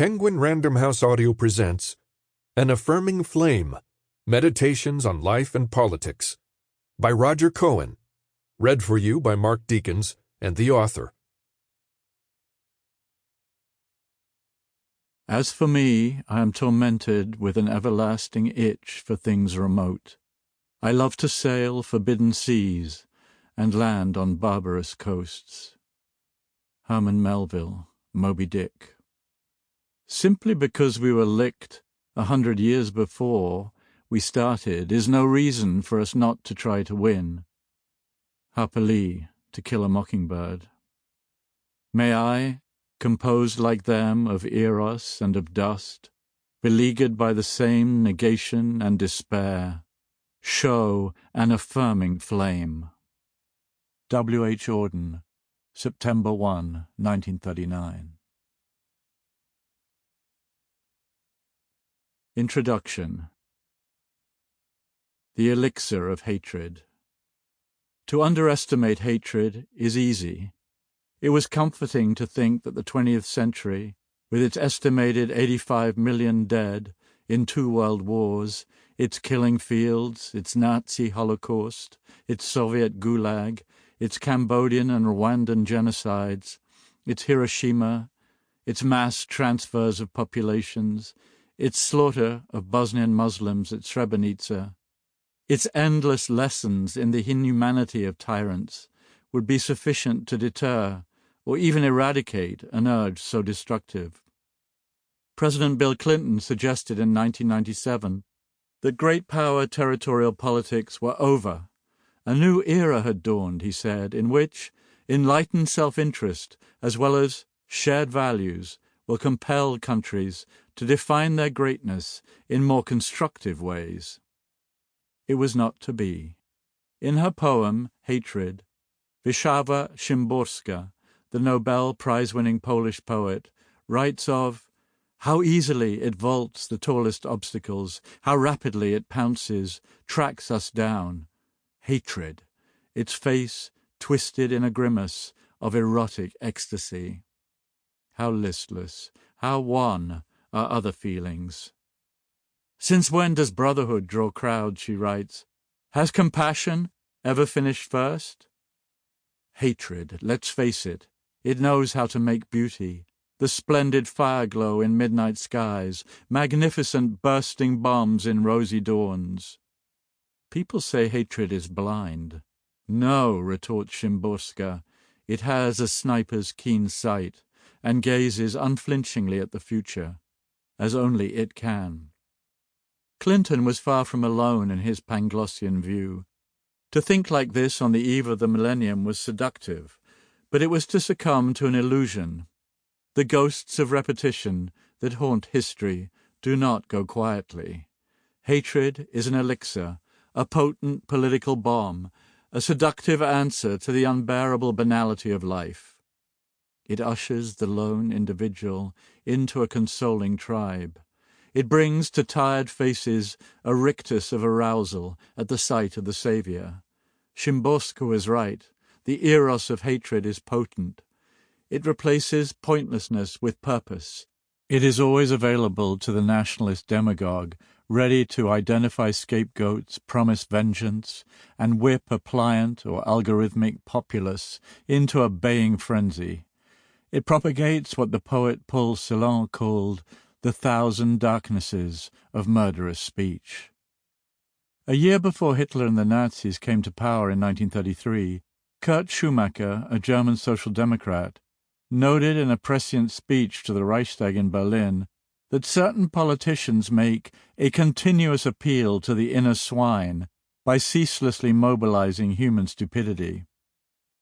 Penguin Random House Audio presents An Affirming Flame, Meditations on Life and Politics by Roger Cohen, read for you by Mark Deakins and the author. As for me, I am tormented with an everlasting itch for things remote. I love to sail forbidden seas and land on barbarous coasts. Herman Melville, Moby Dick. Simply because we were licked 100 years before we started is no reason for us not to try to win. Harper Lee, To Kill a Mockingbird. May I, composed like them of eros and of dust, beleaguered by the same negation and despair, show an affirming flame. W. H. Auden, September 1, 1939. Introduction. The Elixir of Hatred. To underestimate hatred is easy. It was comforting to think that the 20th century, with its estimated 85 million dead in 2 world wars, its killing fields, its Nazi Holocaust, its Soviet Gulag, its Cambodian and Rwandan genocides, its Hiroshima, its mass transfers of populations, its slaughter of Bosnian Muslims at Srebrenica, its endless lessons in the inhumanity of tyrants would be sufficient to deter or even eradicate an urge so destructive. President Bill Clinton suggested in 1997 that great power territorial politics were over. A new era had dawned, he said, in which enlightened self-interest as well as shared values will compel countries to define their greatness in more constructive ways. It was not to be. In her poem, Hatred, Wisława Szymborska, the Nobel Prize-winning Polish poet, writes of how easily it vaults the tallest obstacles, how rapidly it pounces, tracks us down. Hatred, its face twisted in a grimace of erotic ecstasy. How listless, how wan are other feelings. Since when does brotherhood draw crowds, she writes? Has compassion ever finished first? Hatred, let's face it, it knows how to make beauty, the splendid fireglow in midnight skies, magnificent bursting bombs in rosy dawns. People say hatred is blind. No, retorts Szymborska, it has a sniper's keen sight and gazes unflinchingly at the future, as only it can. Clinton was far from alone in his Panglossian view. To think like this on the eve of the millennium was seductive, but it was to succumb to an illusion. The ghosts of repetition that haunt history do not go quietly. Hatred is an elixir, a potent political bomb, a seductive answer to the unbearable banality of life. It ushers the lone individual into a consoling tribe. It brings to tired faces a rictus of arousal at the sight of the Saviour. Szymborska was right. The eros of hatred is potent. It replaces pointlessness with purpose. It is always available to the nationalist demagogue, ready to identify scapegoats, promise vengeance, and whip a pliant or algorithmic populace into a baying frenzy. It propagates what the poet Paul Celan called the 1,000 darknesses of murderous speech. A year before Hitler and the Nazis came to power in 1933, Kurt Schumacher, a German social democrat, noted in a prescient speech to the Reichstag in Berlin that certain politicians make a continuous appeal to the inner swine by ceaselessly mobilizing human stupidity.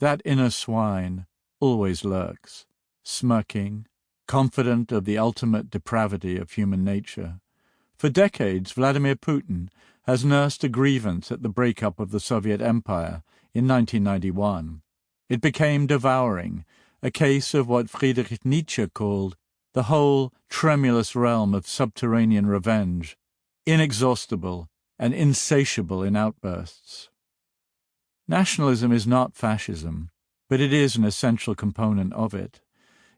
That inner swine always lurks, smirking, confident of the ultimate depravity of human nature. For decades, Vladimir Putin has nursed a grievance at the breakup of the Soviet Empire in 1991. It became devouring, a case of what Friedrich Nietzsche called the whole tremulous realm of subterranean revenge, inexhaustible and insatiable in outbursts. Nationalism is not fascism, but it is an essential component of it.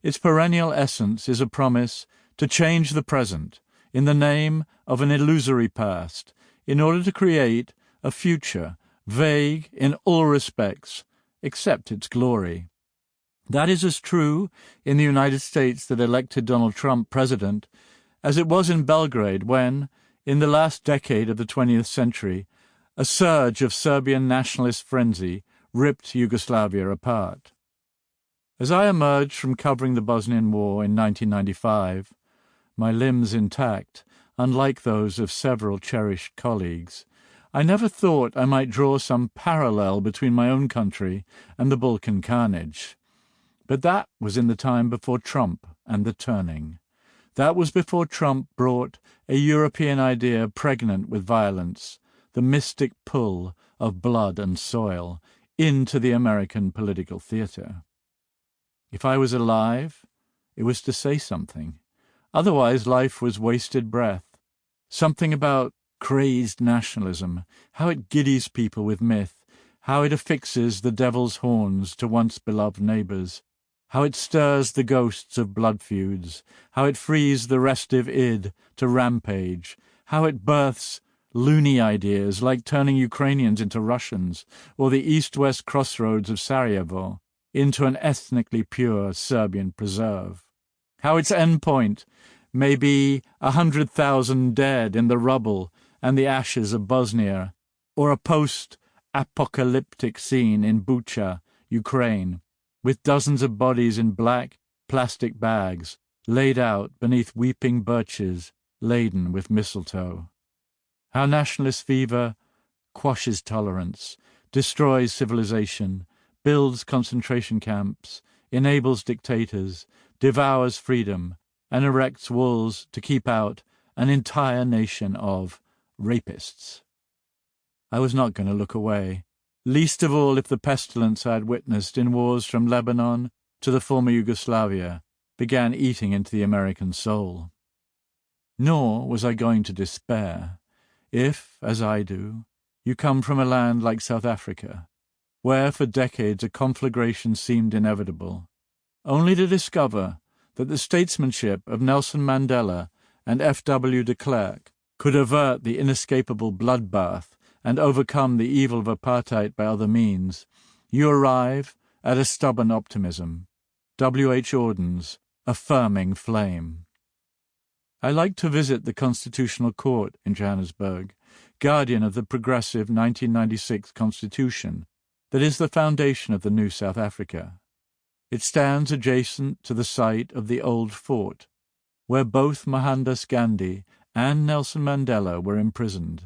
Its perennial essence is a promise to change the present in the name of an illusory past in order to create a future vague in all respects except its glory. That is as true in the United States that elected Donald Trump president as it was in Belgrade when, in the last decade of the 20th century, a surge of Serbian nationalist frenzy ripped Yugoslavia apart. As I emerged from covering the Bosnian War in 1995, my limbs intact, unlike those of several cherished colleagues, I never thought I might draw some parallel between my own country and the Balkan carnage. But that was in the time before Trump and the turning. That was before Trump brought a European idea pregnant with violence, the mystic pull of blood and soil, into the American political theater. If I was alive, it was to say something. Otherwise, life was wasted breath. Something about crazed nationalism, how it giddies people with myth, how it affixes the devil's horns to once beloved neighbours, how it stirs the ghosts of blood feuds, how it frees the restive id to rampage, how it births loony ideas like turning Ukrainians into Russians or the east-west crossroads of Sarajevo into an ethnically pure Serbian preserve. How its endpoint may be 100,000 dead in the rubble and the ashes of Bosnia, or a post-apocalyptic scene in Bucha, Ukraine, with dozens of bodies in black plastic bags laid out beneath weeping birches laden with mistletoe. How nationalist fever quashes tolerance, destroys civilization, builds concentration camps, enables dictators, devours freedom, and erects walls to keep out an entire nation of rapists. I was not going to look away, least of all if the pestilence I had witnessed in wars from Lebanon to the former Yugoslavia began eating into the American soul. Nor was I going to despair if, as I do, you come from a land like South Africa, where for decades a conflagration seemed inevitable, only to discover that the statesmanship of Nelson Mandela and F.W. de Klerk could avert the inescapable bloodbath and overcome the evil of apartheid by other means, you arrive at a stubborn optimism. W. H. Auden's Affirming Flame. I like to visit the Constitutional Court in Johannesburg, guardian of the progressive 1996 Constitution that is the foundation of the new South Africa. It stands adjacent to the site of the old fort, where both Mohandas Gandhi and Nelson Mandela were imprisoned.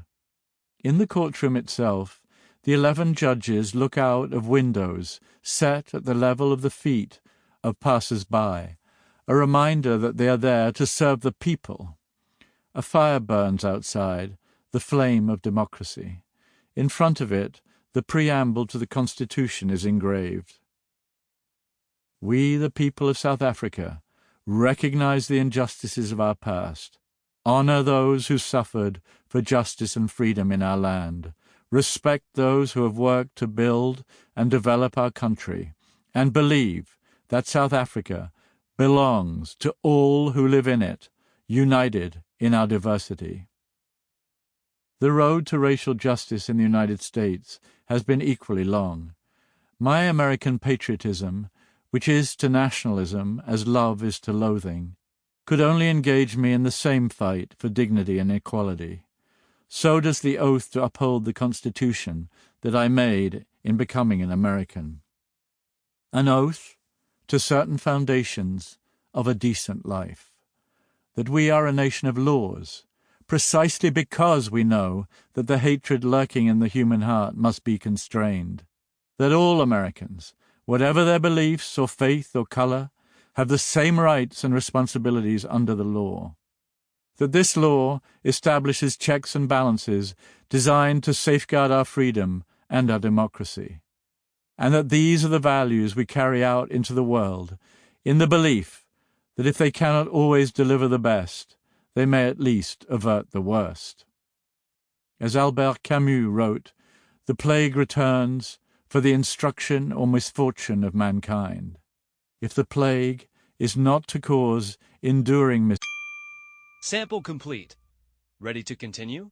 In the courtroom itself, the 11 judges look out of windows set at the level of the feet of passers-by, a reminder that they are there to serve the people. A fire burns outside, the flame of democracy. In front of it, the preamble to the Constitution is engraved. We, the people of South Africa, recognize the injustices of our past, honor those who suffered for justice and freedom in our land, respect those who have worked to build and develop our country, and believe that South Africa belongs to all who live in it, united in our diversity. The road to racial justice in the United States has been equally long. My American patriotism, which is to nationalism as love is to loathing, could only engage me in the same fight for dignity and equality. So does the oath to uphold the Constitution that I made in becoming an American. An oath to certain foundations of a decent life, that we are a nation of laws, precisely because we know that the hatred lurking in the human heart must be constrained, that all Americans, whatever their beliefs or faith or color, have the same rights and responsibilities under the law, that this law establishes checks and balances designed to safeguard our freedom and our democracy, and that these are the values we carry out into the world, in the belief that if they cannot always deliver the best, they may at least avert the worst. As Albert Camus wrote, the plague returns for the instruction or misfortune of mankind. If the plague is not to cause enduring Sample complete. Ready to continue?